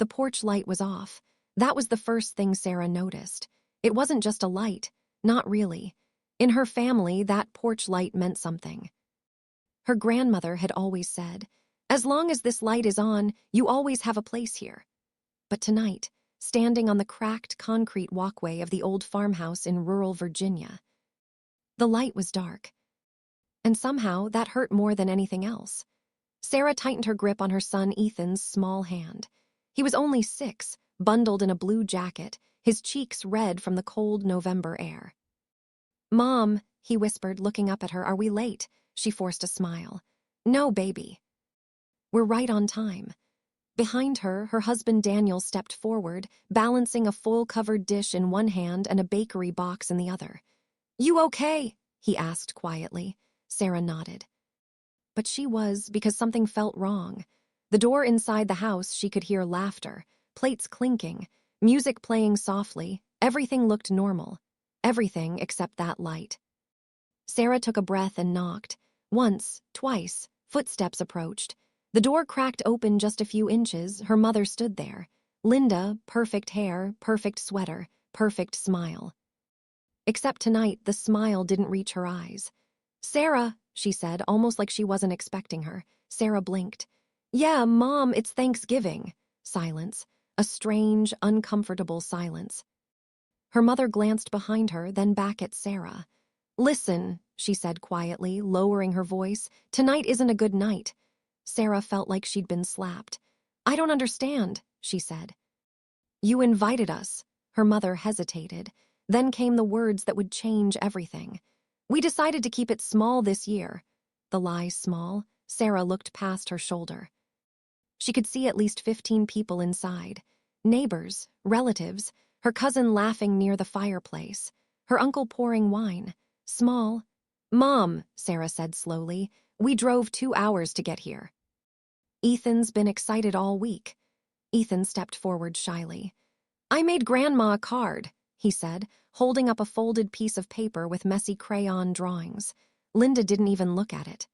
The porch light was off. That was the first thing Sarah noticed. It wasn't just a light. Not really. In her family, that porch light meant something. Her grandmother had always said, "As long as this light is on, you always have a place here." But tonight, standing on the cracked concrete walkway of the old farmhouse in rural Virginia, the light was dark. And somehow, that hurt more than anything else. Sarah tightened her grip on her son Ethan's small hand. He was only 6, bundled in a blue jacket, his cheeks red from the cold November air. "Mom," he whispered, looking up at her, "are we late?" She forced a smile. "No, baby. We're right on time." Behind her, her husband Daniel stepped forward, balancing a foil-covered dish in one hand and a bakery box in the other. "You okay?" he asked quietly. Sarah nodded. But she was, because something felt wrong. The door inside the house, she could hear laughter, plates clinking, music playing softly. Everything looked normal. Everything except that light. Sarah took a breath and knocked. Once, twice, footsteps approached. The door cracked open just a few inches. Her mother stood there. Linda, perfect hair, perfect sweater, perfect smile. Except tonight, the smile didn't reach her eyes. "Sarah," she said, almost like she wasn't expecting her. Sarah blinked. "Yeah, Mom, it's Thanksgiving." Silence. A strange, uncomfortable silence. Her mother glanced behind her, then back at Sarah. "Listen," she said quietly, lowering her voice. "Tonight isn't a good night." Sarah felt like she'd been slapped. "I don't understand," she said. "You invited us." Her mother hesitated. Then came the words that would change everything. "We decided to keep it small this year." The lie small? Sarah looked past her shoulder. She could see at least 15 people inside. Neighbors, relatives, her cousin laughing near the fireplace, her uncle pouring wine. Small. "Mom," Sarah said slowly, "we drove 2 hours to get here." "Ethan's been excited all week." Ethan stepped forward shyly. "I made Grandma a card," he said, holding up a folded piece of paper with messy crayon drawings. Linda didn't even look at it.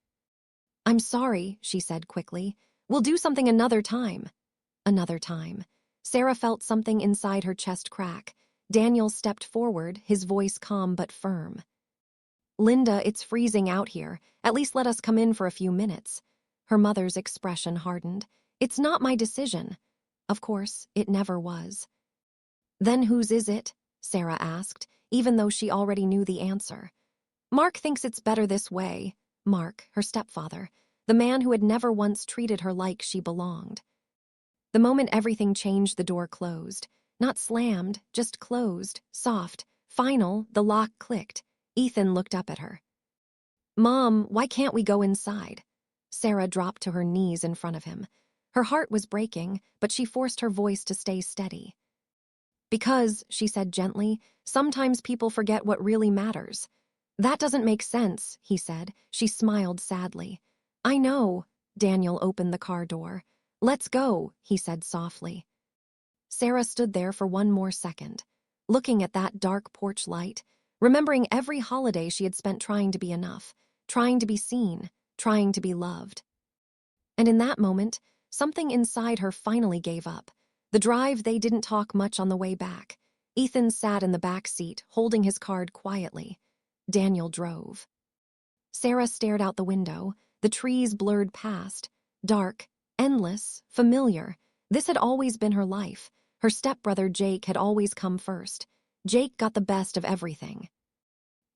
"I'm sorry," she said quickly. "We'll do something another time." Another time. Sarah felt something inside her chest crack. Daniel stepped forward, his voice calm but firm. "Linda, it's freezing out here. At least let us come in for a few minutes." Her mother's expression hardened. "It's not my decision." Of course, it never was. "Then whose is it?" Sarah asked, even though she already knew the answer. "Mark thinks it's better this way." Mark, her stepfather, the man who had never once treated her like she belonged. The moment everything changed, the door closed. Not slammed, just closed, soft, final. The lock clicked. Ethan looked up at her. "Mom, why can't we go inside?" Sarah dropped to her knees in front of him. Her heart was breaking, but she forced her voice to stay steady. "Because," she said gently, "sometimes people forget what really matters." "That doesn't make sense," he said. She smiled sadly. "I know." Daniel opened the car door. "Let's go," he said softly. Sarah stood there for one more second, looking at that dark porch light, remembering every holiday she had spent trying to be enough, trying to be seen, trying to be loved. And in that moment, something inside her finally gave up. The drive, they didn't talk much on the way back. Ethan sat in the back seat, holding his card quietly. Daniel drove. Sarah stared out the window. The trees blurred past. Dark, endless, familiar. This had always been her life. Her stepbrother Jake had always come first. Jake got the best of everything.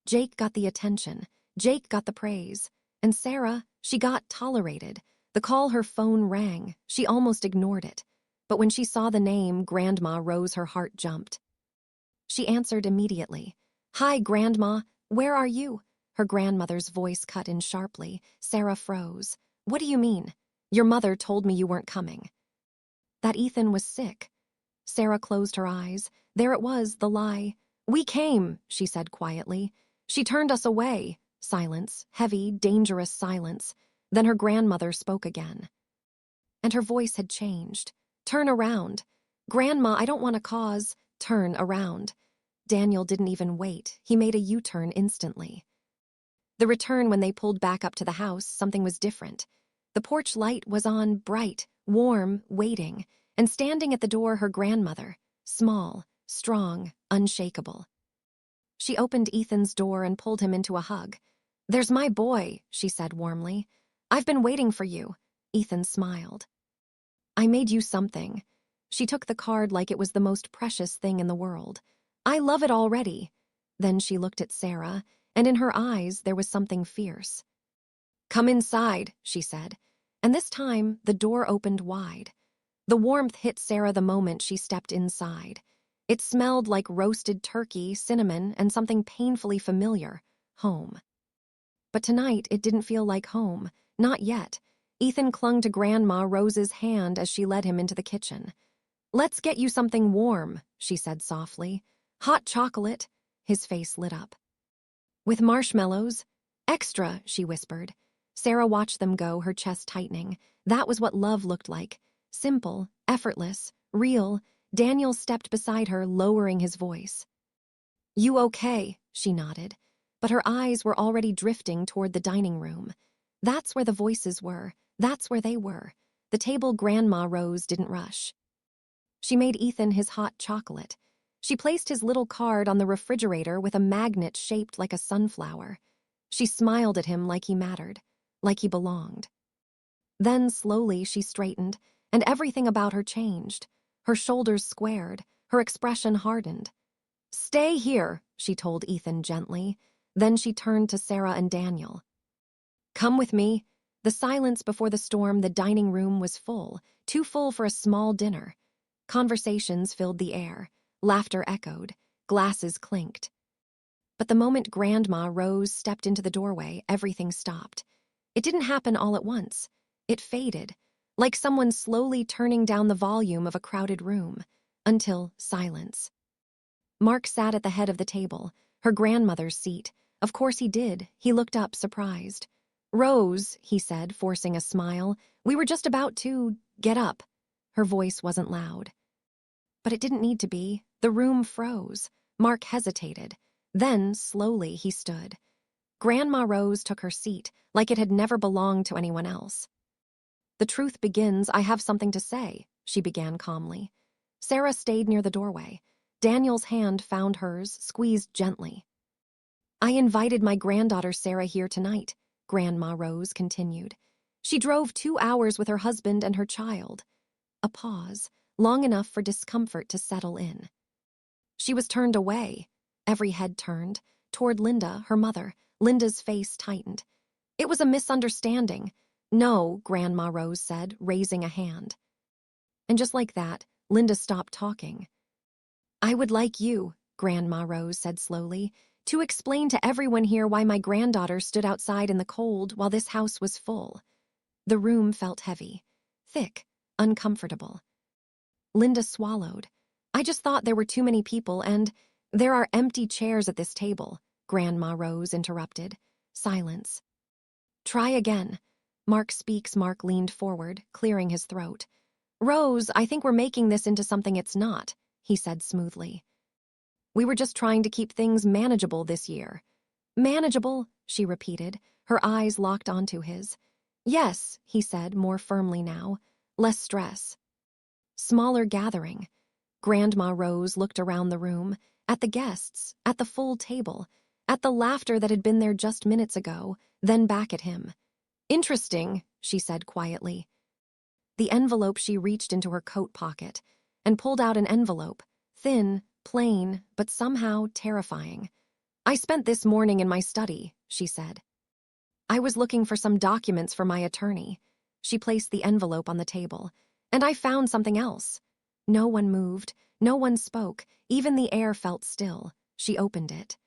Jake got the attention. Jake got the praise. And Sarah, she got tolerated. The call her phone rang. She almost ignored it. But when she saw the name, Grandma Rose, her heart jumped. She answered immediately. "Hi, Grandma. Where are you?" Her grandmother's voice cut in sharply. Sarah froze. "What do you mean? Your mother told me you weren't coming." That Ethan was sick. Sarah closed her eyes. There it was, the lie. "We came," she said quietly. "She turned us away." Silence, heavy, dangerous silence. Then her grandmother spoke again. And her voice had changed. "Turn around. Grandma, I don't want to cause." "Turn around." Daniel didn't even wait. He made a U-turn instantly. The return, when they pulled back up to the house, something was different. The porch light was on, bright, warm, waiting. and standing at the door her grandmother, small, strong, unshakable. She opened Ethan's door and pulled him into a hug. "There's my boy," she said warmly. "I've been waiting for you." Ethan smiled. "I made you something." She took the card like it was the most precious thing in the world. "I love it already." Then she looked at Sarah, and in her eyes there was something fierce. "Come inside," she said, and this time the door opened wide. The warmth hit Sarah the moment she stepped inside. It smelled like roasted turkey, cinnamon, and something painfully familiar, home. But tonight it didn't feel like home, not yet. Ethan clung to Grandma Rose's hand as she led him into the kitchen. "Let's get you something warm," she said softly. "Hot chocolate." His face lit up. "With marshmallows?" "Extra," she whispered. Sarah watched them go, her chest tightening. That was what love looked like. Simple, effortless, real. Daniel stepped beside her, lowering his voice. "You okay?" she nodded, but her eyes were already drifting toward the dining room. That's where the voices were. That's where they were. The table Grandma Rose didn't rush. She made Ethan his hot chocolate. She placed his little card on the refrigerator with a magnet shaped like a sunflower. She smiled at him like he mattered, like he belonged. Then slowly she straightened, and everything about her changed. Her shoulders squared, her expression hardened. "Stay here," she told Ethan gently. Then she turned to Sarah and Daniel. "Come with me." The silence before the storm, the dining room was full, too full for a small dinner. Conversations filled the air. Laughter echoed. Glasses clinked. But the moment Grandma Rose stepped into the doorway, everything stopped. It didn't happen all at once. It faded, like someone slowly turning down the volume of a crowded room, until silence. Mark sat at the head of the table, her grandmother's seat. Of course he did. He looked up, surprised. "Rose," he said, forcing a smile, "we were just about to get up." Her voice wasn't loud. But it didn't need to be. The room froze. Mark hesitated. Then, slowly, he stood. Grandma Rose took her seat, like it had never belonged to anyone else. "The truth begins, I have something to say," she began calmly. Sarah stayed near the doorway. Daniel's hand found hers, squeezed gently. "I invited my granddaughter Sarah here tonight," Grandma Rose continued. "She drove 2 hours with her husband and her child." A pause, long enough for discomfort to settle in. "She was turned away." Every head turned. Toward Linda, her mother. Linda's face tightened. "It was a misunderstanding." "No," Grandma Rose said, raising a hand. And just like that, Linda stopped talking. "I would like you," Grandma Rose said slowly, "to explain to everyone here why my granddaughter stood outside in the cold while this house was full." The room felt heavy, thick, uncomfortable. Linda swallowed. "I just thought there were too many people and there are empty chairs at this table," Grandma Rose interrupted. Silence. "Try again." Mark speaks. Mark leaned forward, clearing his throat. "Rose, I think we're making this into something it's not," he said smoothly. "We were just trying to keep things manageable this year." "Manageable," she repeated, her eyes locked onto his. "Yes," he said, more firmly now. "Less stress." Smaller gathering. Grandma Rose looked around the room, at the guests, at the full table, at the laughter that had been there just minutes ago, then back at him. "Interesting," she said quietly. The envelope She reached into her coat pocket and pulled out an envelope, thin, plain, but somehow terrifying. "I spent this morning in my study," she said. "I was looking for some documents for my attorney." She placed the envelope on the table. "And I found something else." No one moved. No one spoke. Even the air felt still. She opened it.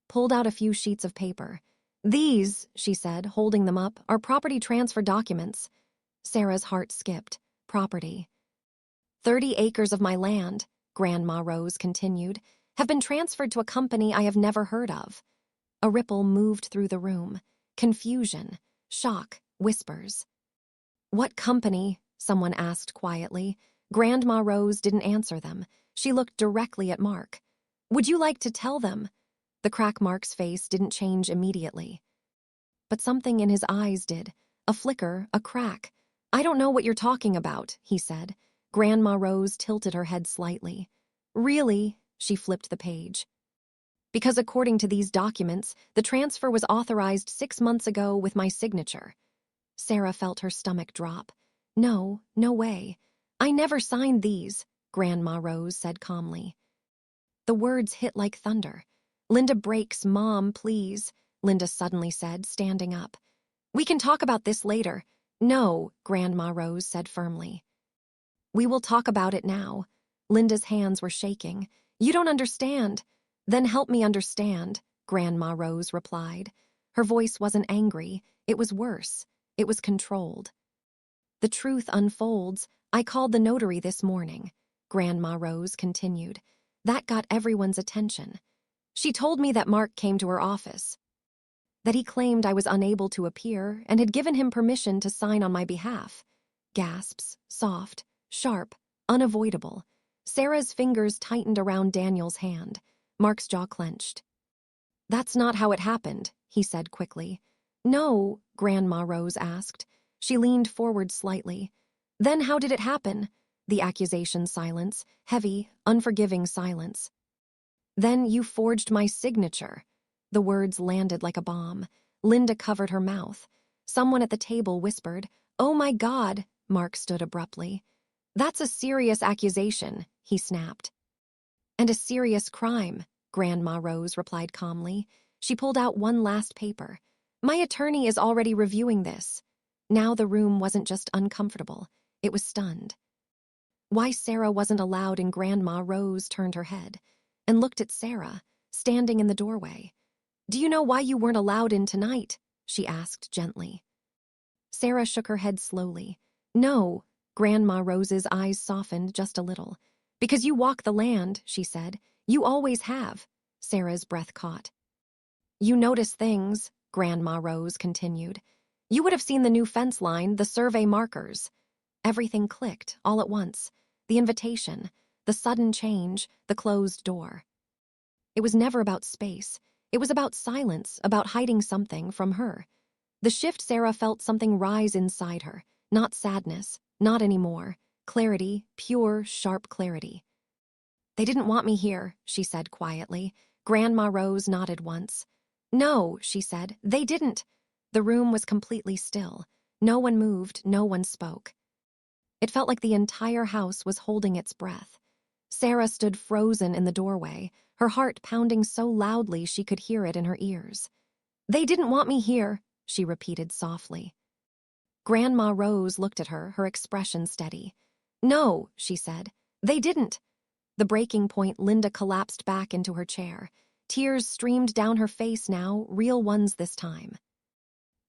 Pulled out a few sheets of paper. "These," she said, holding them up, "are property transfer documents." Sarah's heart skipped. Property. 30 acres of my land," Grandma Rose continued, "have been transferred to a company I have never heard of." A ripple moved through the room. Confusion. Shock. Whispers. "What company?" someone asked quietly. Grandma Rose didn't answer them. She looked directly at Mark. "Would you like to tell them?" The crack Mark's face didn't change immediately. But something in his eyes did. A flicker, a crack. "I don't know what you're talking about," he said. Grandma Rose tilted her head slightly. Really? She flipped the page. Because according to these documents, the transfer was authorized 6 months ago with my signature. Sarah felt her stomach drop. No, no way. I never signed these, Grandma Rose said calmly. The words hit like thunder. Linda breaks, Mom, please, Linda suddenly said, standing up. We can talk about this later. No, Grandma Rose said firmly. We will talk about it now. Linda's hands were shaking. You don't understand. Then help me understand, Grandma Rose replied. Her voice wasn't angry. It was worse. It was controlled. The truth unfolds. I called the notary this morning, Grandma Rose continued. That got everyone's attention. She told me that Mark came to her office, that he claimed I was unable to appear and had given him permission to sign on my behalf. Gasps, soft, sharp, unavoidable. Sarah's fingers tightened around Daniel's hand. Mark's jaw clenched. That's not how it happened, he said quickly. No, Grandma Rose asked. She leaned forward slightly. Then how did it happen? The accusation silence, heavy, unforgiving silence. Then you forged my signature. The words landed like a bomb. Linda covered her mouth. Someone at the table whispered, Oh my God, Mark stood abruptly. That's a serious accusation, he snapped. And a serious crime, Grandma Rose replied calmly. She pulled out one last paper. My attorney is already reviewing this. Now the room wasn't just uncomfortable, it was stunned. Why Sarah wasn't allowed in Grandma Rose turned her head and looked at Sarah, standing in the doorway. Do you know why you weren't allowed in tonight? She asked gently. Sarah shook her head slowly. No, Grandma Rose's eyes softened just a little. Because you walk the land, she said. You always have. Sarah's breath caught. You notice things, Grandma Rose continued. You would have seen the new fence line, the survey markers. Everything clicked, all at once. The invitation, the sudden change, the closed door. It was never about space. It was about silence, about hiding something from her. The shift Sarah felt something rise inside her. Not sadness, not anymore. Clarity, pure, sharp clarity. They didn't want me here, she said quietly. Grandma Rose nodded once. No, she said, they didn't. The room was completely still. No one moved, no one spoke. It felt like the entire house was holding its breath. Sarah stood frozen in the doorway, her heart pounding so loudly she could hear it in her ears. They didn't want me here, she repeated softly. Grandma Rose looked at her, her expression steady. No, she said, they didn't. The breaking point, Linda collapsed back into her chair. Tears streamed down her face now, real ones this time.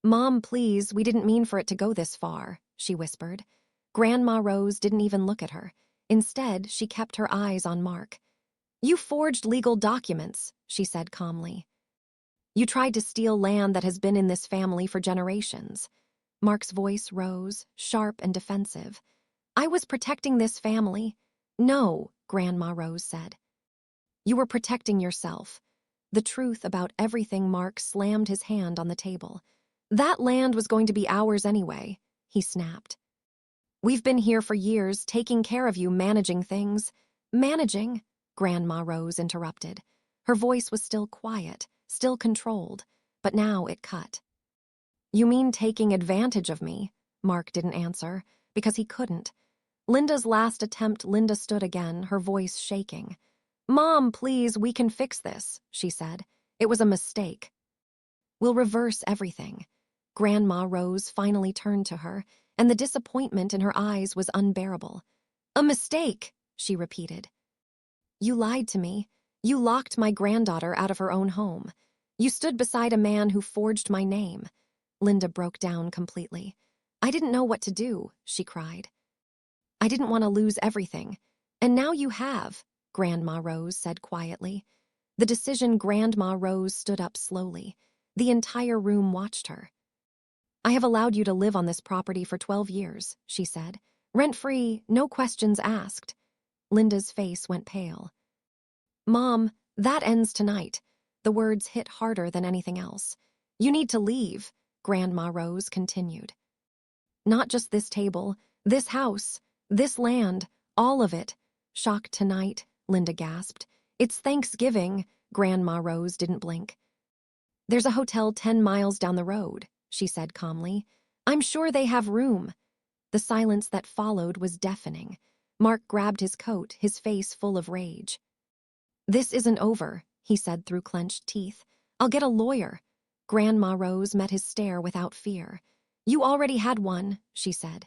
Mom, please, we didn't mean for it to go this far, she whispered. Grandma Rose didn't even look at her. Instead, she kept her eyes on Mark. You forged legal documents, she said calmly. You tried to steal land that has been in this family for generations. Mark's voice rose, sharp and defensive. I was protecting this family. No, Grandma Rose said. You were protecting yourself. The truth about everything. Mark slammed his hand on the table. That land was going to be ours anyway, he snapped. We've been here for years, taking care of you, managing things. Managing? Grandma Rose interrupted. Her voice was still quiet, still controlled, but now it cut. You mean taking advantage of me? Mark didn't answer, because he couldn't. Linda's last attempt. Linda stood again, her voice shaking. Mom, please, we can fix this, she said. It was a mistake. We'll reverse everything. Grandma Rose finally turned to her, and the disappointment in her eyes was unbearable. A mistake, she repeated. You lied to me. You locked my granddaughter out of her own home. You stood beside a man who forged my name. Linda broke down completely. I didn't know what to do, she cried. I didn't want to lose everything. And now you have, Grandma Rose said quietly. The decision. Grandma Rose stood up slowly. The entire room watched her. I have allowed you to live on this property for 12 years, she said. Rent-free, no questions asked. Linda's face went pale. Mom, that ends tonight. The words hit harder than anything else. You need to leave, Grandma Rose continued. Not just this table, this house. This land, all of it. Shocked tonight, Linda gasped. It's Thanksgiving. Grandma Rose didn't blink. There's a hotel 10 miles down the road, she said calmly. I'm sure they have room. The silence that followed was deafening. Mark grabbed his coat, his face full of rage. This isn't over, he said through clenched teeth. I'll get a lawyer. Grandma Rose met his stare without fear. You already had one, she said.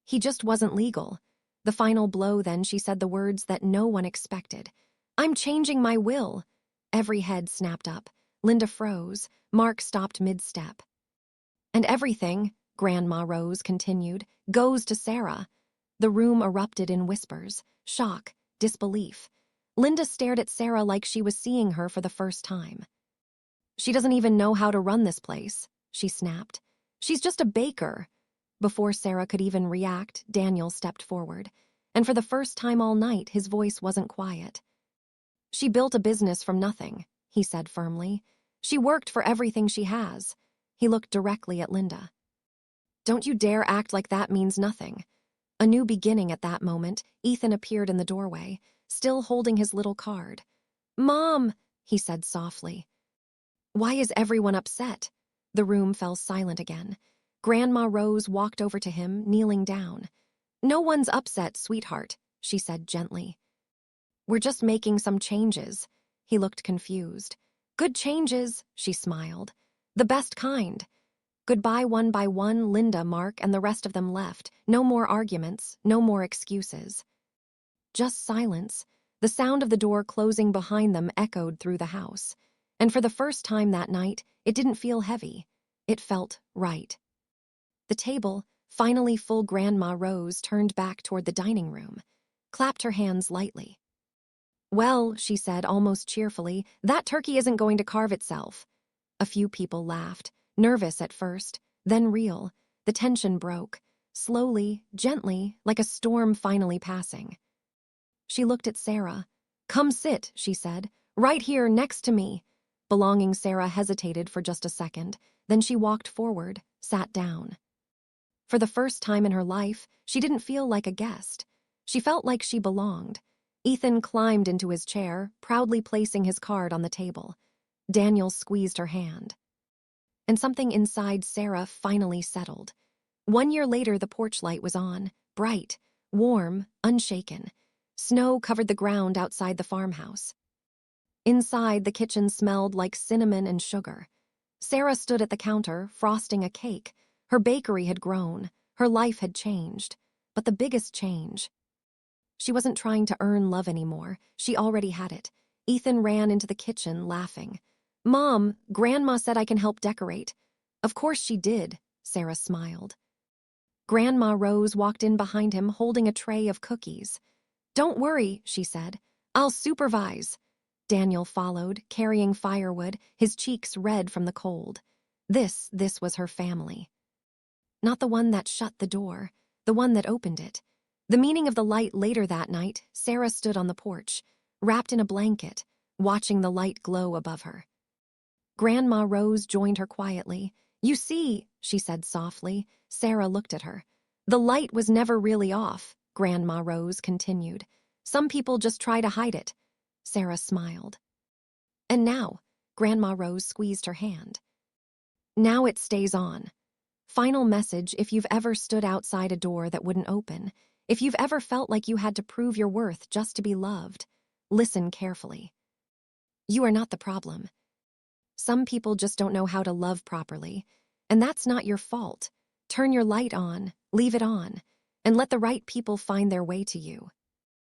He just wasn't legal. The final blow then, she said the words that no one expected. I'm changing my will. Every head snapped up. Linda froze. Mark stopped mid-step. And everything, Grandma Rose continued, goes to Sarah. The room erupted in whispers, shock, disbelief. Linda stared at Sarah like she was seeing her for the first time. She doesn't even know how to run this place, she snapped. She's just a baker. Before Sarah could even react, Daniel stepped forward. And for the first time all night, his voice wasn't quiet. She built a business from nothing, he said firmly. She worked for everything she has. He looked directly at Linda. Don't you dare act like that means nothing. A new beginning at that moment, Ethan appeared in the doorway, still holding his little card. Mom, he said softly. Why is everyone upset? The room fell silent again. Grandma Rose walked over to him, kneeling down. No one's upset, sweetheart, she said gently. We're just making some changes. He looked confused. Good changes, she smiled. The best kind. Goodbye one by one, Linda, Mark, and the rest of them left. No more arguments, no more excuses. Just silence. The sound of the door closing behind them echoed through the house. And for the first time that night, it didn't feel heavy. It felt right. The table, finally full, Grandma Rose turned back toward the dining room, clapped her hands lightly. Well, she said almost cheerfully, that turkey isn't going to carve itself. A few people laughed, nervous at first, then real. The tension broke, slowly, gently, like a storm finally passing. She looked at Sarah. Come sit, she said, right here next to me. Belonging Sarah hesitated for just a second, then she walked forward, sat down. For the first time in her life, she didn't feel like a guest. She felt like she belonged. Ethan climbed into his chair, proudly placing his card on the table. Daniel squeezed her hand. And something inside Sarah finally settled. 1 year later, the porch light was on, bright, warm, unshaken. Snow covered the ground outside the farmhouse. Inside, the kitchen smelled like cinnamon and sugar. Sarah stood at the counter, frosting a cake. Her bakery had grown. Her life had changed. But the biggest change. She wasn't trying to earn love anymore. She already had it. Ethan ran into the kitchen, laughing. Mom, Grandma said I can help decorate. Of course she did, Sarah smiled. Grandma Rose walked in behind him, holding a tray of cookies. Don't worry, she said. I'll supervise. Daniel followed, carrying firewood, his cheeks red from the cold. This was her family. Not the one that shut the door, the one that opened it. The meaning of the light later that night, Sarah stood on the porch, wrapped in a blanket, watching the light glow above her. Grandma Rose joined her quietly. You see, she said softly. Sarah looked at her. The light was never really off, Grandma Rose continued. Some people just try to hide it. Sarah smiled. And now, Grandma Rose squeezed her hand. Now it stays on. Final message: if you've ever stood outside a door that wouldn't open, if you've ever felt like you had to prove your worth just to be loved, listen carefully. You are not the problem. Some people just don't know how to love properly, and that's not your fault. Turn your light on, leave it on, and let the right people find their way to you.